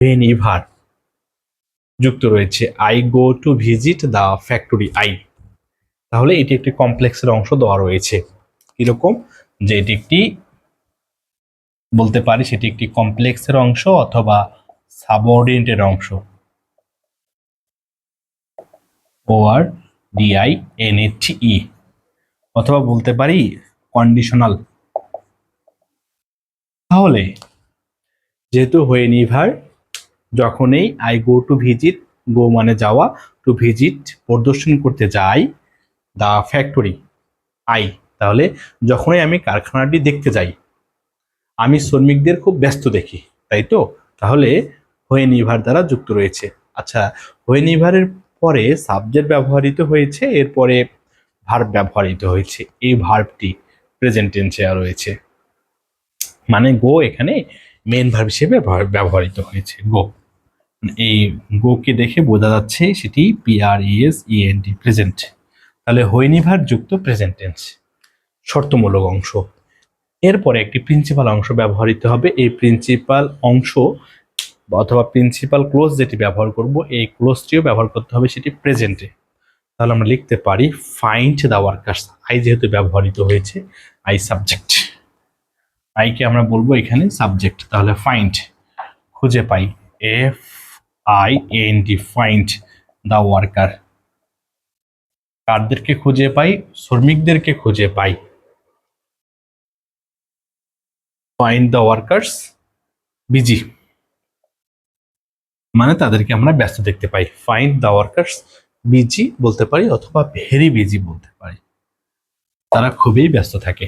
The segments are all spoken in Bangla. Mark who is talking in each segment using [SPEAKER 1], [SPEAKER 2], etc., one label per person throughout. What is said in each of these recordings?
[SPEAKER 1] whenever যুক্ত রয়েছে I go to visit the factory I. তাহলে এটি একটি কমপ্লেক্সের অংশ দেওয়া রয়েছে। কিরকম, যে এটি একটি বলতে পারি সেটি একটি কমপ্লেক্সের অংশ অথবা সাবঅর্ডিনেটের অংশ। ওআর ডিআই এনএটি, অথবা বলতে পারি কন্ডিশনাল। তাহলে যেহেতু হোয়েনিভার যখনই আই গো টু ভিজিট, গো মানে যাওয়া, টু ভিজিট পরিদর্শন করতে যাই দ্য ফ্যাক্টরি আই, তাহলে যখনই আমি কারখানাটি দেখতে যাই আমি শ্রমিকদের খুব ব্যস্ত দেখি, তাই তো? তাহলে হোয়েনিভার দ্বারা যুক্ত রয়েছে। আচ্ছা, হোয়েনিভারের পরে সাবজেক্ট ব্যবহৃত হয়েছে, এরপরে ভার্ব ব্যবহৃত হয়েছে। এই ভার্বটি প্রেজেন্ট টেন্সে রয়েছে, মানে গো এখানে মেন ভার্ব হিসেবে ব্যবহৃত হয়েছে। গো, এই গো কে দেখে বোঝা যাচ্ছে সেটি PRESENT প্রেজেন্ট। তাহলে হোয়েনিভার যুক্ত প্রেজেন্ট টেন্স শর্তমূলক অংশ। এরপরে একটি প্রিন্সিপাল অংশ ব্যবহৃত হবে। এই প্রিন্সিপাল অংশ অথবা প্রিন্সিপাল ক্লোজ যেটি ব্যবহার করব, এই ক্লোজটিও ব্যবহার করতে হবে সেটি প্রেজেন্টে। তাহলে আমরা লিখতে পারি ফাইন্ড দ্য ওয়ার্কার্স। আই যেহেতু ব্যবহৃত হয়েছে, আই সাবজেক্ট, আইকে আমরা বলবো এখানে সাবজেক্ট। তাহলে ফাইন্ড খুঁজে পাই, FIND ফাইন্ড দ্য ওয়ার্কার। কারদেরকে খুঁজে পাই? শ্রমিকদেরকে খুঁজে পাই। ফাইন্ড দ্য ওয়ার্কার্স বিজি, মানে তাদেরকে আমরা ব্যস্ত দেখতে পাই। ফাইন্ড দ্য ওয়ার্কার্স বিজি বলতে পারি, অথবা ভেরি বিজি বলতে পারি, তারা খুবই ব্যস্ত থাকে।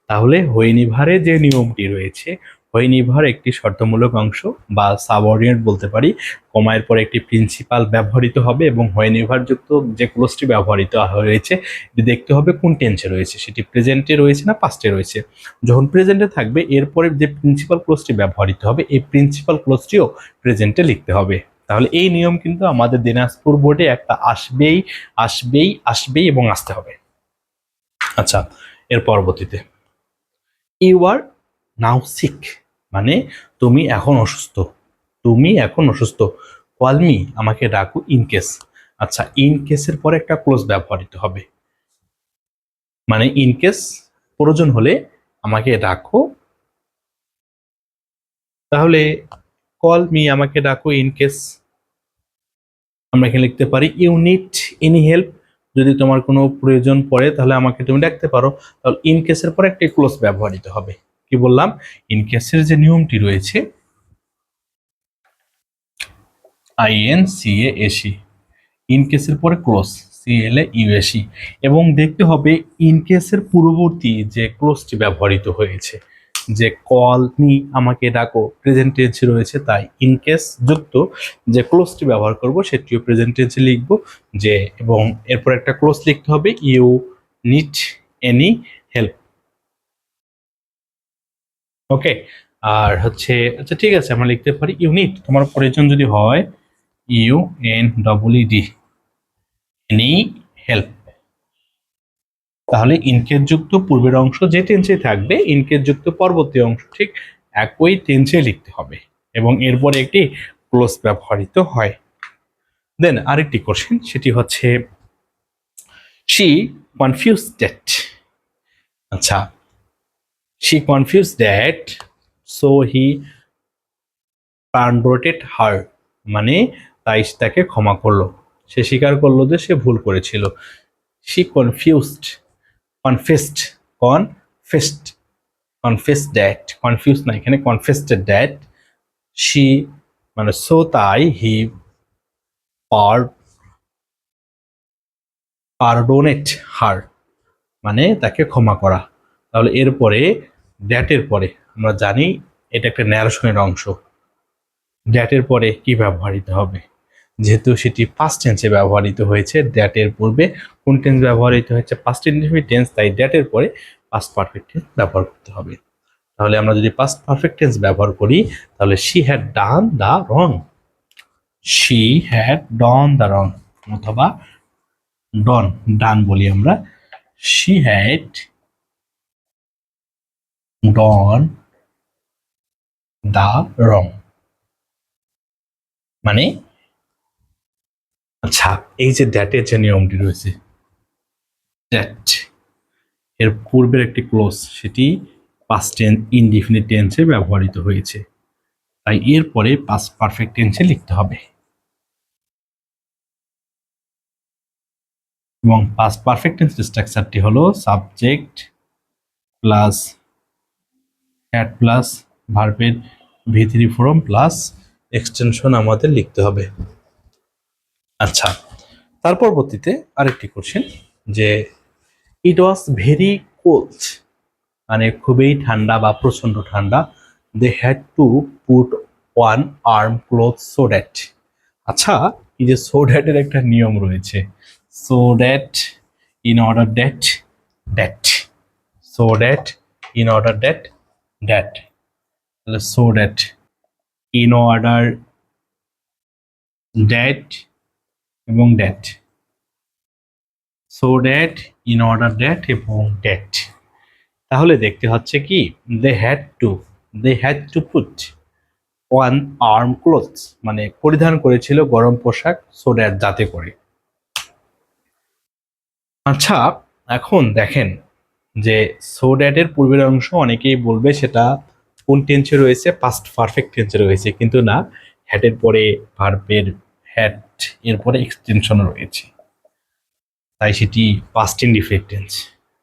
[SPEAKER 1] তাহলে হোয়েনিভারে যে নিয়মটি রয়েছে, হোয়েনিভার একটি শর্তমূলক অংশ বা সাবঅর্ডিনেট বলতে পারি, কমায়ের পরে একটি প্রিন্সিপাল ব্যবহৃত হবে এবং হোয়েনিভার যুক্ত যে ক্লোজটি ব্যবহৃত হয়েছে এটি দেখতে হবে কোন টেন্সে রয়েছে, সেটি প্রেজেন্টে রয়েছে না পাস্টে রয়েছে। যখন প্রেজেন্টে থাকবে এরপরে যে প্রিন্সিপাল ক্লোজটি ব্যবহৃত হবে এই প্রিন্সিপাল ক্লোজটিও প্রেজেন্টে লিখতে হবে। তাহলে এই নিয়ম কিন্তু আমাদের দিনাজপুর বোর্ডে একটা আসবেই আসবেই আসবেই এবং আসতে হবে। আচ্ছা, এর পরবর্তীতে ইউ আর নাও সিক, মানে তুমি এখন অসুস্থ, তুমি এখন অসুস্থ। কল মি, আমাকে ডাকো, ইন কেস। আচ্ছা, ইন কেসের পরে একটা ক্লোজ ব্যবহৃত হবে, মানে ইন কেস প্রয়োজন হলে আমাকে ডাকো। তাহলে কল মি, আমাকে ডাকো, ইন কেস আমরা এখানে লিখতে পারি ইউ নিড এনি হেল্প, যদি তোমার কোনো প্রয়োজন পড়ে তাহলে আমাকে তুমি ডাকতে পারো। তাহলে ইন কেসের পরে একটা ক্লোজ ব্যবহৃত হবে। কি বললাম, ইন কেসের যে নিয়মটি রয়েছে INCASE, ইন কেসের পরে ক্লোজ CLAUSE, এবং দেখতে হবে ইন কেসের পূর্ববর্তী যে ক্লোজটি ব্যবহৃত হয়েছে, যে কল মি, আমাকে ডাকো, প্রেজেন্ট টেন্সে রয়েছে, তাই ইন কেস যুক্ত যে ক্লোজটি ব্যবহার করব সেটিও প্রেজেন্ট টেন্সে লিখব, যে এবং এরপর একটা ক্লোজ লিখতে হবে ইউ নিড এনি হেল্প। ওকে, আর হচ্ছে আচ্ছা ঠিক আছে, আমরা লিখতে পারি ইউনিট, তোমার প্রয়োজন যদি হয়, UNEED এনি হেল্প। তাহলে ইনকেস যুক্ত পূর্বের অংশ যে টেন্সে থাকবে ইনকেস যুক্ত পরবর্তী অংশ ঠিক একই টেন্সে লিখতে হবে এবং এরপরে একটি ক্লোজ ব্যবহৃত হয়। দেন আরেকটি কোশ্চেন, সেটি হচ্ছে শি কনফিউজড দ্যাট। আচ্ছা, she confused that so he pardoned her, মানে তাই তাকে ক্ষমা করলো, সে স্বীকার করলো যে সে ভুল করেছিল। She confused, confessed, confessed, confessed that, confuse না এখানে, কনফেসড দ্যাট শি, মানে সো তাই, হি পারডোনেট হার, মানে তাকে ক্ষমা করা। তাহলে এরপরে দ্যাটের পরে আমরা জানি এটা একটা ন্যারেশনের অংশ, দ্যাটের পরে কি ব্যবহৃত হবে, যেহেতু সেটি পাস্ট টেন্সে ব্যবহৃত হয়েছে, দ্যাটের পূর্বে কোন টেন্স ব্যবহৃত হয়েছে, পাস্ট ইনডিফিনিট টেন্স, তাই দ্যাটের পরে পাস্ট পারফেক্ট টেন্স ব্যবহার করতে হবে। তাহলে আমরা যদি পাস্ট পারফেক্ট টেন্স ব্যবহার করি তাহলে she had done the wrong, she had done the wrong, অথবা ডন, ডান বলি আমরা, she had done the wrong. মানে আচ্ছা, এই যে দ্যাটের যে নিয়মটি রয়েছে, দ্যাট এর পূর্বের একটি ক্লোজ, সেটি পাস্ট টেন্স ইনডিফিনিট টেন্সে ব্যবহৃত হয়েছে, তাই এরপরে পাস্ট পারফেক্ট টেন্সে লিখতে হবে। এবং পাস্ট পারফেক্ট টেন্সের স্ট্রাকচারটি হলো সাবজেক্ট প্লাস হ্যাড প্লাস ভার্বের V3 ফর্ম প্লাস এক্সটেনশন আমাদের লিখতে হবে। আচ্ছা, তার পরবর্তীতে আরেকটি কোশ্চেন, যে ইট ওয়াজ ভেরি কোল্ড, মানে খুবই ঠান্ডা বা প্রচন্ড ঠান্ডা। They had to put one arm cloth so that. আচ্ছা, এই যে সো দ্যাটের একটা নিয়ম রয়েছে, so that, in order that, that, so that, in order that, that, তাহলে so that, in order that এবং that, so that, in order that এবং দ্যাট। তাহলে দেখতে হচ্ছে কি, they had to put one arm clothes, মানে পরিধান করেছিল গরম পোশাক, সো দ্যাট, যাতে করে। আচ্ছা, এখন দেখেন যে সো দ্যাট এর পূর্বের অংশ অনেকেই বলবে সেটা কোন টেন্সে রয়েছে, পাস্ট পারফেক্ট টেন্সে রয়েছে, কিন্তু না, হ্যাড এর পরে ভার্বের হ্যাড এর পরে এক্সটেনশন রয়েছে, তাই সেটি পাস্ট ইনডিফিনিট টেন্স।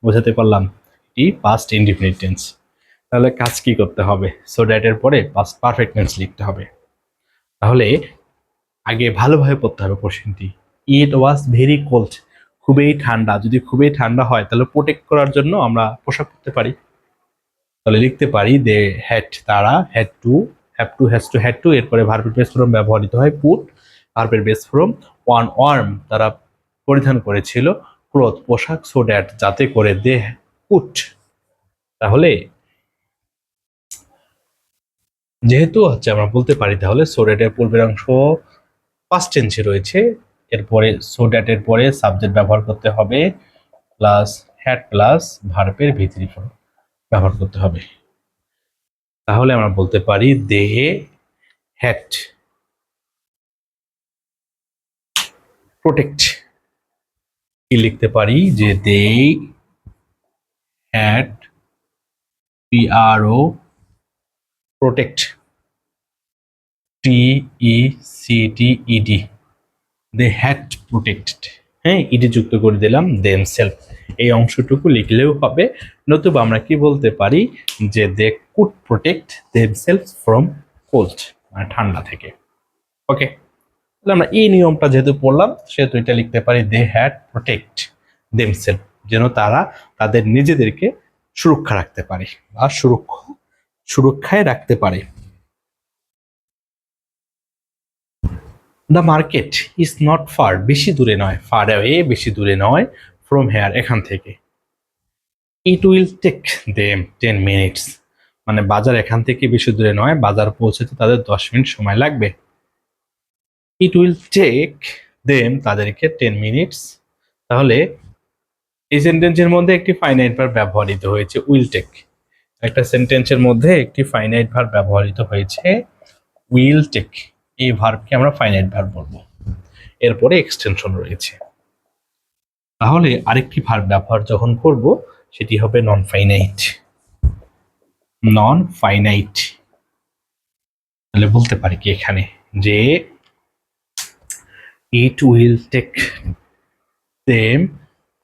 [SPEAKER 1] বোঝাতে পারলাম? এটি পাস্ট ইনডিফিনিট টেন্স। তাহলে কাজ কি করতে হবে, সো দ্যাট এর পরে পাস্ট পারফেক্ট টেন্স লিখতে হবে। তাহলে আগে ভালোভাবে পড়তে হবে কোশ্চেনটি। ইট ওয়াজ ভেরি কোল্ড, খুবই ঠান্ডা। যদি খুবই ঠান্ডা হয় তাহলে প্রোটেক্ট করার জন্য আমরা পোশাক পরতে পারি। তাহলে লিখতে পারি দে হ্যাড, তারা, had to, has to, had to, এরপরে ভার্বের বেস ফর্ম ব্যবহৃত হয় পুট, ভার্বের বেস ফর্ম ওয়ান আর্ম, তারা পরিধান করেছিল ক্লথ, পোশাক, সো দ্যাট, যাতে করে, দে পুট। তাহলে যেহেতু হচ্ছে আমরা বলতে পারি, তাহলে সো দ্যাটের পূর্বের অংশ পাস্ট টেন্সে রয়েছে, এরপরে সো দ্যাট এর পরে সাবজেক্ট ব্যবহার করতে হবে প্লাস হ্যাড প্লাস ভার্বের V3 ফর্ম ব্যবহার করতে হবে। তাহলে আমরা বলতে পারি দে হ্যাড প্রোটেক্ট, কি লিখতে পারি যে they had PRO protect, TECTED, they had protected. হ্যাঁ, ইডি যুক্ত করে দিলাম দেমসেলফ, এই অংশটুকু লিখলেও হবে। নতুবা আমরা কি বলতে পারি যে they could protect themselves from cold, মানে ঠান্ডা থেকে। ওকে, তাহলে আমরা এই নিয়মটা যেহেতু পড়লাম সেহেতু এটা লিখতে পারি দে হ্যাড প্রোটেক্ট দেমসেলফ, যেন তারা তাদের নিজেদেরকে সুরক্ষা রাখতে পারে বা সুরক্ষায় রাখতে পারে। The market is not far, বেশি দূরে নয়, ফার অ্যাওয়ে, বেশি দূরে নয়, ফ্রম হেয়ার, এখান থেকে। It will take them 10 minutes, মানে বাজার এখান থেকে বেশি দূরে নয়, বাজার পৌঁছতে তাদের 10 মিনিট সময় লাগবে। ইট উইল টেক দেম, তাদেরকে 10 মিনিটস। তাহলে এই সেন্টেন্সের মধ্যে একটি ফাইনাইট ভার্ব ব্যবহৃত হয়েছে, উইল টেক। একটা সেন্টেন্সের মধ্যে একটি ফাইনাইট ভার্ব ব্যবহৃত হয়েছে, উইল টেক। এই ভার্বকে আমরা ফাইনাইট ভার্ব বলবো, এরপরে এক্সটেনশন রয়েছে। তাহলে আরেকটি ভার্ব ব্যবহার যখন করব সেটি হবে নন ফাইনাইট। নন ফাইনাইট, তাহলে বলতে পারি কি এখানে যে ইট উইল টেক দেম,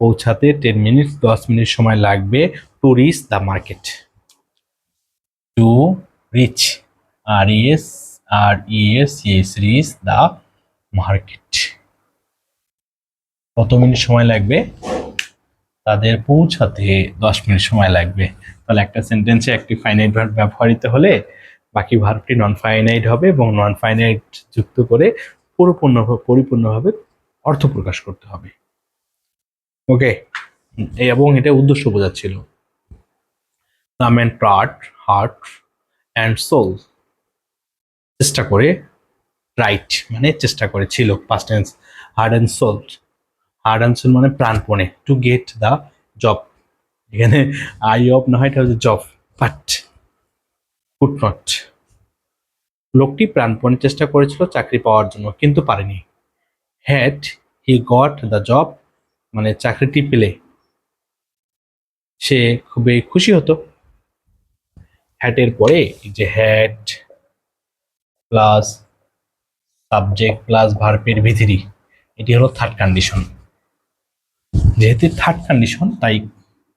[SPEAKER 1] পৌঁছাতে 10 মিনিট, 10 মিনিট সময় লাগবে, to reach the market, to reach, reach the market. কত মিনিট সময় লাগবে? তাদের পৌঁছাতে 10 মিনিট সময় লাগবে। তাহলে একটা সেন্টেন্সে একটি ফাইনাইট ভার্ব ব্যবহৃত হলে বাকি ভার্বটি নন ফাইনাইট হবে এবং নন ফাইনাইট যুক্ত করে পরিপূর্ণভাবে অর্থ প্রকাশ করতে হবে। ওকে, এবং এটা উদ্দেশ্য বোঝাচ্ছিল। The man tried hard and soul, চেষ্টা করে, রাইট মানে চেষ্টা করেছিল, past tense, hard and soul, hard and soul মানে প্রাণপণে, টু গেট দ্য জব, এখানে আই অফ না হয় এটা হচ্ছে জব, বাট কুড নট, লোকটি প্রাণপণে চেষ্টা করেছিল চাকরি পাওয়ার জন্য কিন্তু পারেনি। Had he got the job, মানে চাকরিটি পেলে সে খুবই খুশি হতো। হ্যাটের পরে যে হ্যাড প্লাস সাবজেক্ট প্লাস ভার্বের ভিথিরি, এটি হলো থার্ড কন্ডিশন। যেহেতু থার্ড কন্ডিশন তাই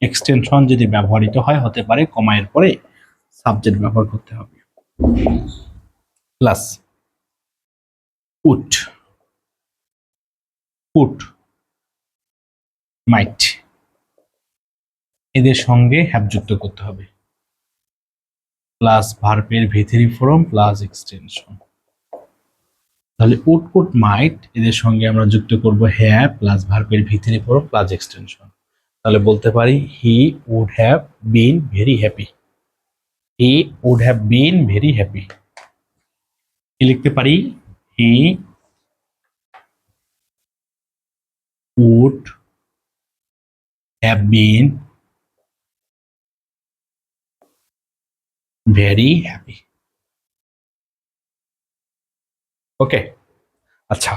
[SPEAKER 1] এক্সটেনশন যদি ব্যবহৃত হয় হতে পারে কমায়ের পরে সাবজেক্ট ব্যবহার করতে হবে। প্লাস উড, পুট, মাইট এদের সঙ্গে হ্যাভ যুক্ত করতে হবে। প্লাস ভার্বের ভিথিরি ফর্ম প্লাস এক্সটেনশন। তাহলে উড পুট মাইট এদের সঙ্গে আমরা যুক্ত করব হ্যাভ প্লাস ভার্বের ভিথিরি ফর্ম প্লাস এক্সটেনশন। তাহলে বলতে পারি he would have been very happy. He would have been very happy. কি লিখতে পারি? He would have been very happy. Okay, আচ্ছা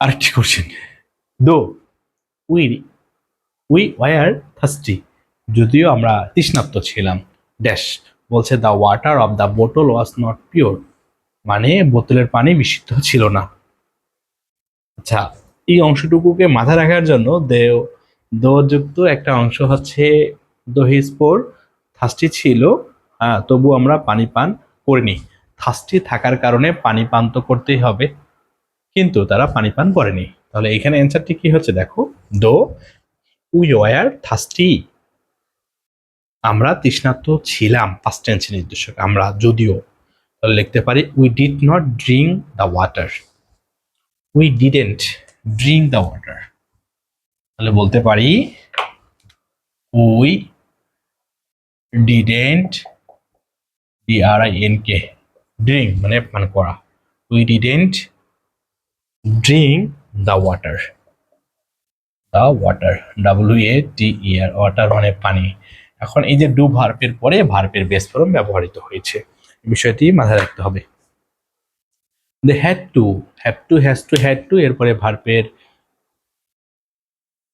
[SPEAKER 1] আরেকটি question. Though we were thirsty, যদিও আমরা তৃষ্ণার্ত ছিলাম, ড্যাশ বলছে দ্য ওয়াটার অফ দ্য বোতল ওয়াজ নট পিওর, মানে বোতলের পানি বিশুদ্ধ ছিল না। আচ্ছা, এই অংশটুকুকে মাথায় রাখার জন্য দো যুক্ত একটা অংশ হচ্ছে দো হি স্পোর থার্স্টি ছিল, তবু আমরা পানি পান করিনি। থার্স্টি থাকার কারণে পানি পান তো করতেই হবে, কিন্তু তারা পানি পান করেনি। তাহলে এখানে অ্যান্সারটি কি হচ্ছে দেখো, দো উই ওয়ার থার্স্টি, আমরা তৃষ্ণার্ত ছিলাম, পাস্ট টেন্স নির্দেশক আমরা যদিও। তাহলে লিখতে পারি we did not drink the water, we didn't drink the water. তাহলে বলতে পারি উই ডিডেন্ট, DRINK, ড্রিঙ্ক মানে পান করা, we didn't drink the water, WATER, water মানে পানি। এখন এই যে ডু ভার্বের পরে ভার্বের বেস ফর্ম ব্যবহৃত হয়েছে, বিষয়টি মাথায় রাখতে হবে। They had to, has to, had to এরপরে ভার্বের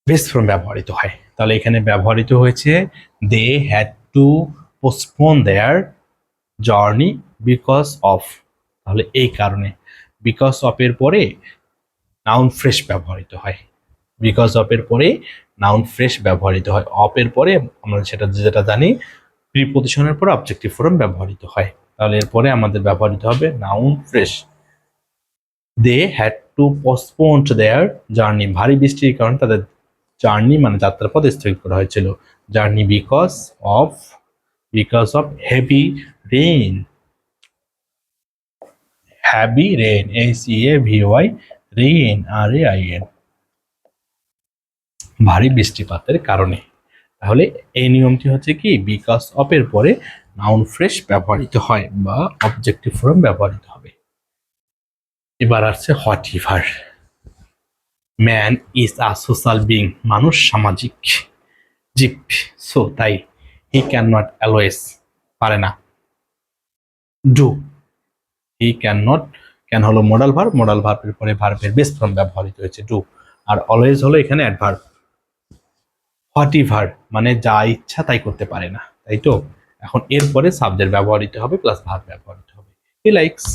[SPEAKER 1] বেস ফর্ম ব্যবহৃত হয়। তাহলে এখানে ব্যবহৃত হয়েছে they had to postpone their journey because of, তাহলে এই কারণে। বিকজ অফ এর পরে নাউন ফ্রেশ ব্যবহৃত হয়, বিকজ অফ এর পরে নাউন ফ্রেশ ব্যবহৃত হয়। অফ এর পরে আমরা যেটা জানি প্রিপজিশনের পরে অবজেক্টিভ ফর্ম ব্যবহৃত হয়। তাহলে এরপরে আমাদের ব্যবহৃত হবে noun phrase. They had to postpone their journey, ভারী বৃষ্টির কারণে তাদের জার্নি মানে যাত্রাপথ স্থগিত করা হয়েছিল। Journey because of heavy rain, heavy rain, HEAVY, rain RAIN, ভারী বৃষ্টিপাতের কারণে। তাহলে এই নিয়মটি হচ্ছে কি, বিকজ অফ এর পরে নাউন ফ্রেশ ব্যবহৃত হয় বা অবজেক্টিভ ফর্ম ব্যবহৃত হবে। এবার আসছে what ever. Man is a social being, মানুষ সামাজিক জীব, সো তাই হি ক্যান নট অ্যালওয়েজ, পারে না। Do, he can not, can হলো মডাল ভার্ব, মডাল ভার্বের পরে ভার্বের বেস ফর্ম ব্যবহৃত হয়েছে ডু, আর অলওয়েজ হলো এখানে অ্যাডভার্ব। হোয়াট এভার মানে যা ইচ্ছা তাই করতে পারে না, তাই তো। এখন এরপরে সাবজেক্ট ব্যবহৃত হবে প্লাস ভার্ব ব্যবহৃত হবে, হি লাইকস।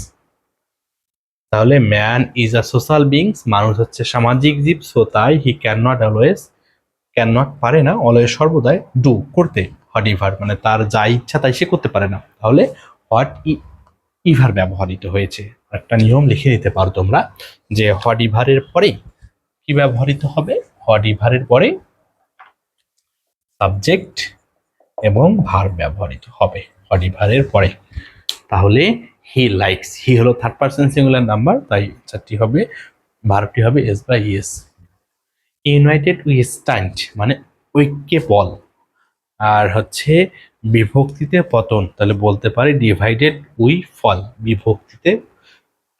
[SPEAKER 1] তাহলে man is a social beings, মানুষ হচ্ছে সামাজিক জীব, সো তাই he can not always, can not পারে না, অলওয়েজ সর্বদাই, ডু করতে, হোয়াট ইভার মানে তার যা ইচ্ছা তাই সে করতে পারে না। তাহলে হোয়াট ইভার ব্যবহৃত হয়েছে। একটা নিয়ম লিখে নিতে পারো তোমরা যে হোয়াট ইভারের পরে কি ব্যবহৃত হবে, হোয়াট ইভারের পরে সাবজেক্ট এবং ভার্ব ব্যবহৃত হবে হোয়াট ইভারের পরে। তাহলে হি লাইকস, হি হলো থার্ড পারসন সিঙ্গুলার নাম্বার, তাই চারটি হবে, ভার্বটি হবে এস বা ইএস। ইউনাইটেড উই স্ট্যান্ড মানে ঐক্যে বল, আর হচ্ছে বিভক্তিতে পতন, তাহলে বলতে পারি ডিভাইডেড উই ফল, বিভক্তিতে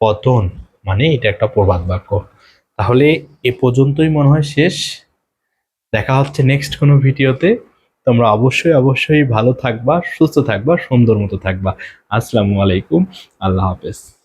[SPEAKER 1] পতন মানে এটা একটা প্রবাদ বাক্য। তাহলে এ পর্যন্তই মনে হয় শেষ, দেখা হচ্ছে নেক্সট কোনো ভিডিওতে। তোমরা অবশ্যই অবশ্যই ভালো থাকবা, সুস্থ থাকবা, সুন্দর মতো থাকবা। আসসালামু আলাইকুম, আল্লাহ হাফেজ।